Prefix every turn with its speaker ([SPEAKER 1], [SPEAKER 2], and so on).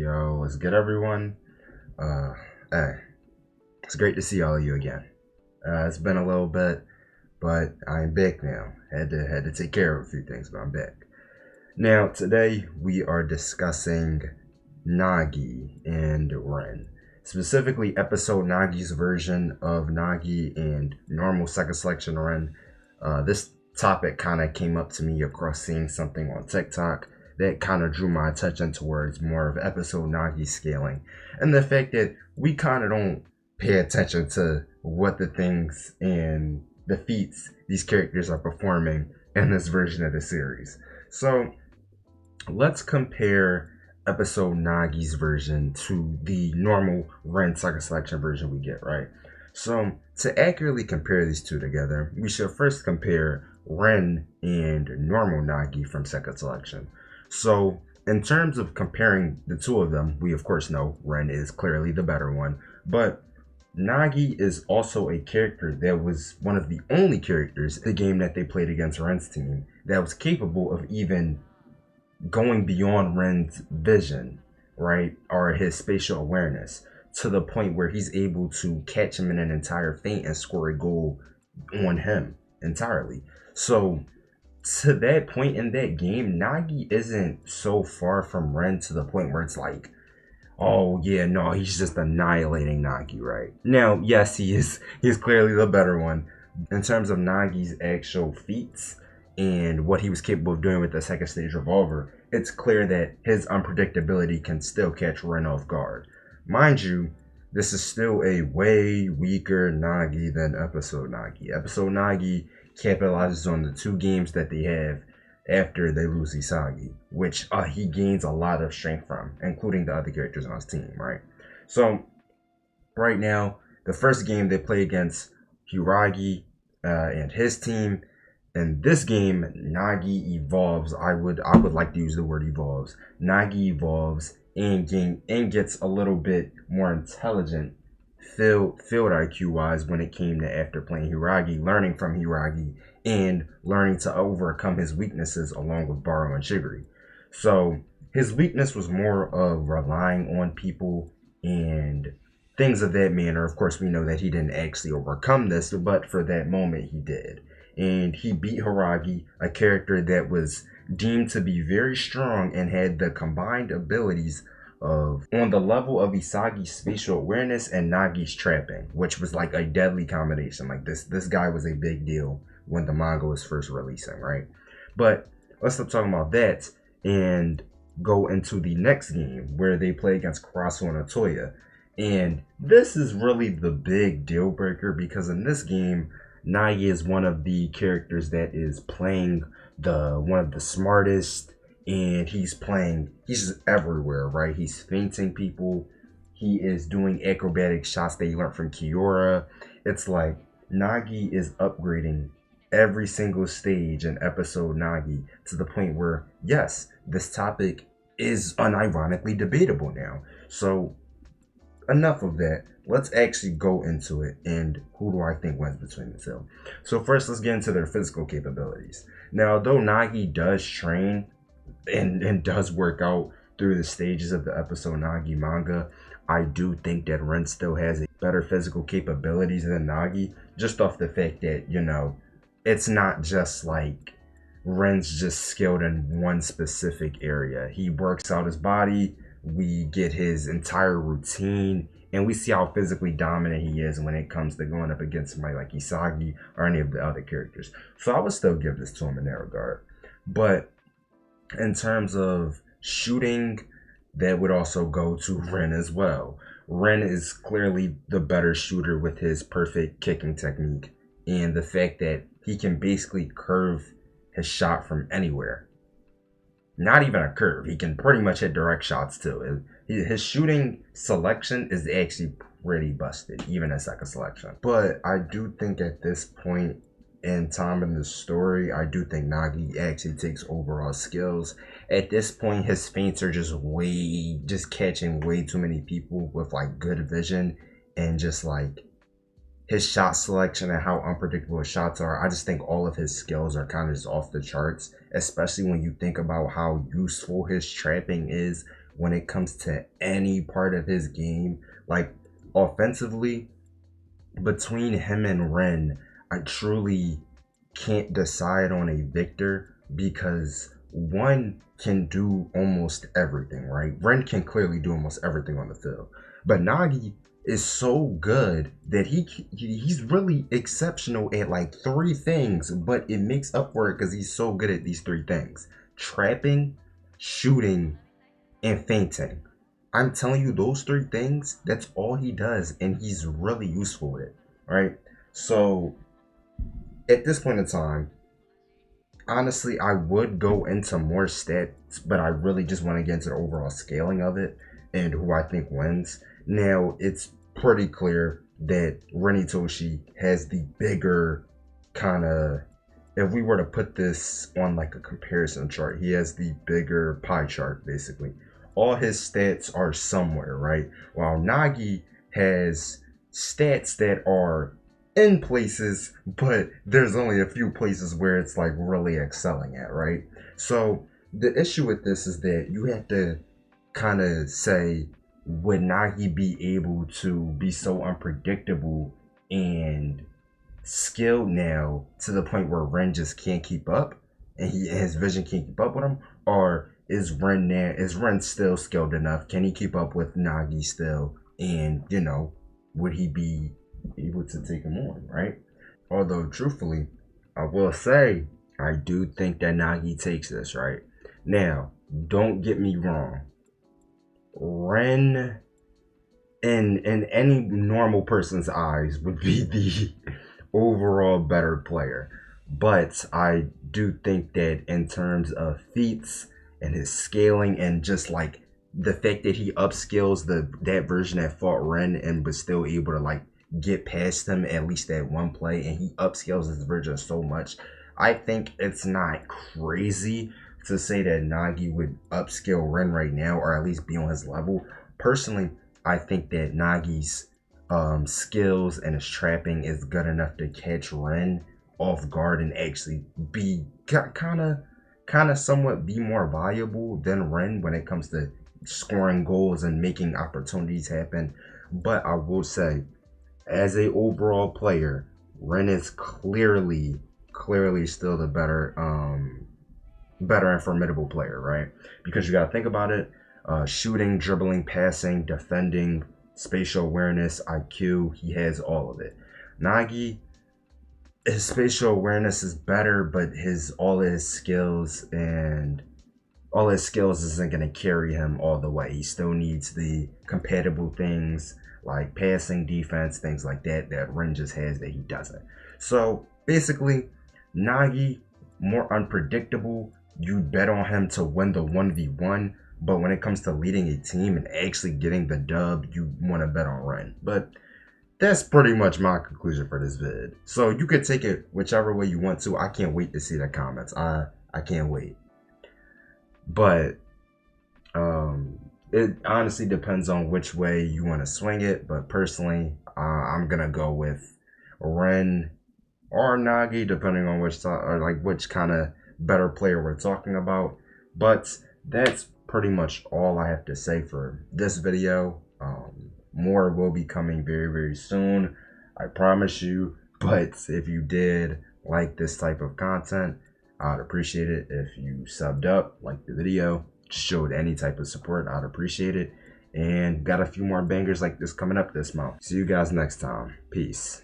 [SPEAKER 1] Yo, what's good, everyone? Uh, hey, it's great to see all of you again. It's been a little bit, but I'm back now. Had to take care of a few things, but I'm back. Now, today we are discussing Nagi and Ren. Specifically, episode Nagi's version of Nagi and normal second selection Ren. This topic kind of came up to me across seeing something on TikTok that kind of drew my attention towards more of episode Nagi scaling and the fact that we kind of don't pay attention to what the things and the feats these characters are performing in this version of the series. So let's compare episode Nagi's version to the normal Ren Second Selection version we get, right? So, to accurately compare these two together, we should first compare Ren and normal Nagi from Second Selection. So, in terms of comparing the two of them, we of course know Ren is clearly the better one, but Nagi is also a character that was one of the only characters in the game that they played against Ren's team that was capable of even going beyond Ren's vision, right, or his spatial awareness to the point where he's able to catch him in an entire feint and score a goal on him entirely. So, to that point in that game, Nagi isn't so far from Ren to the point where it's like, oh yeah, no, he's just annihilating Nagi, right? Now, yes, he's clearly the better one. In terms of Nagi's actual feats and what he was capable of doing with the second stage revolver, it's clear that his unpredictability can still catch Ren off guard. Mind you, this is still a way weaker Nagi than Episode Nagi. Episode Nagi capitalizes on the two games that they have after they lose Isagi, which he gains a lot of strength from, including the other characters on his team, right? So, right now, the first game they play against Hiragi and his team. In this game, Nagi evolves. I would like to use the word evolves. Nagi evolves and gets a little bit more intelligent field IQ wise when it came to after playing Hiragi, learning from Hiragi and learning to overcome his weaknesses along with Baro and Shigiri. So his weakness was more of relying on people and things of that manner. Of course, we know that he didn't actually overcome this, but for that moment he did. And he beat Hiragi, a character that was deemed to be very strong and had the combined abilities of on the level of Isagi's spatial awareness and Nagi's trapping, which was like a deadly combination. Like this guy was a big deal when the manga was first releasing, right? But let's stop talking about that and go into the next game where they play against Karasu and Otoya. And this is really the big deal breaker because in this game, Nagi is one of the characters that is playing the one of the smartest, and he's just everywhere, right? He's feinting people, he is doing acrobatic shots that he learned from Kiora. It's like Nagi is upgrading every single stage in episode Nagi to the point where yes, this topic is unironically debatable now. So enough of that. Let's actually go into it and who do I think wins between the two. So first, let's get into their physical capabilities. Now, although Nagi does train and does work out through the stages of the episode Nagi manga, I do think that Ren still has a better physical capabilities than Nagi, just off the fact that, it's not just like Ren's just skilled in one specific area. He works out his body, we get his entire routine, and we see how physically dominant he is when it comes to going up against somebody like Isagi or any of the other characters. So I would still give this to him in that regard. But in terms of shooting, that would also go to Ren as well. Ren is clearly the better shooter with his perfect kicking technique and the fact that he can basically curve his shot from anywhere. Not even a curve. He can pretty much hit direct shots too. His shooting selection is actually pretty busted, even at second selection. But I do think at this point in time in the story, I do think Nagi actually takes overall skills. At this point, his feints are just catching way too many people with like good vision and just like his shot selection and how unpredictable his shots are. I just think all of his skills are kind of just off the charts, especially when you think about how useful his trapping is when it comes to any part of his game. Like offensively, between him and Ren, I truly can't decide on a victor because one can do almost everything, right? Ren can clearly do almost everything on the field, but Nagi is so good that he's really exceptional at like three things, but it makes up for it because he's so good at these three things: trapping, shooting, and fainting. I'm telling you, those three things, that's all he does, and he's really useful at it, right? So at this point in time, honestly, I would go into more stats, but I really just want to get into the overall scaling of it and who I think wins. Now, it's pretty clear that Renitoshi has the bigger kind of, if we were to put this on like a comparison chart, he has the bigger pie chart basically. All his stats are somewhere, right? While Nagi has stats that are in places, but there's only a few places where it's like really excelling at, right? So the issue with this is that you have to kind of say, would Nagi be able to be so unpredictable and skilled now to the point where Ren just can't keep up and his vision can't keep up with him? Or is Ren still skilled enough? Can he keep up with Nagi still? And would he be able to take him on, right? Although truthfully, I will say I do think that Nagi takes this, right? Now, don't get me wrong. Ren in any normal person's eyes would be the overall better player. But I do think that in terms of feats and his scaling and just like the fact that he upscales that version that fought Ren and was still able to like get past him at least that one play, and he upscales his version so much, I think it's not crazy to say that Nagi would upscale Ren right now or at least be on his level. Personally, I think that Nagi's skills and his trapping is good enough to catch Ren off guard and actually be kind of somewhat be more valuable than Ren when it comes to scoring goals and making opportunities happen. But I will say, as a overall player, Ren is clearly still the better and formidable player, right? Because you got to think about it: shooting, dribbling, passing, defending, spatial awareness, IQ. He has all of it. Nagi, his spatial awareness is better, but all his skills isn't going to carry him all the way. He still needs the compatible things like passing, defense, things like that Ren just has that he doesn't. So basically, Nagi, more unpredictable. You bet on him to win the 1v1, but when it comes to leading a team and actually getting the dub, you want to bet on Ren. But that's pretty much my conclusion for this vid. So you could take it whichever way you want to. I can't wait to see the comments. I can't wait. But it honestly depends on which way you want to swing it. But personally, I'm gonna go with Ren or Nagi, depending on which kind of better player we're talking about. But that's pretty much all I have to say for this video. More will be coming very, very soon, I promise you. But if you did like this type of content, I'd appreciate it if you subbed up, liked the video, showed any type of support. I'd appreciate it. And got a few more bangers like this coming up this month. See you guys next time. Peace.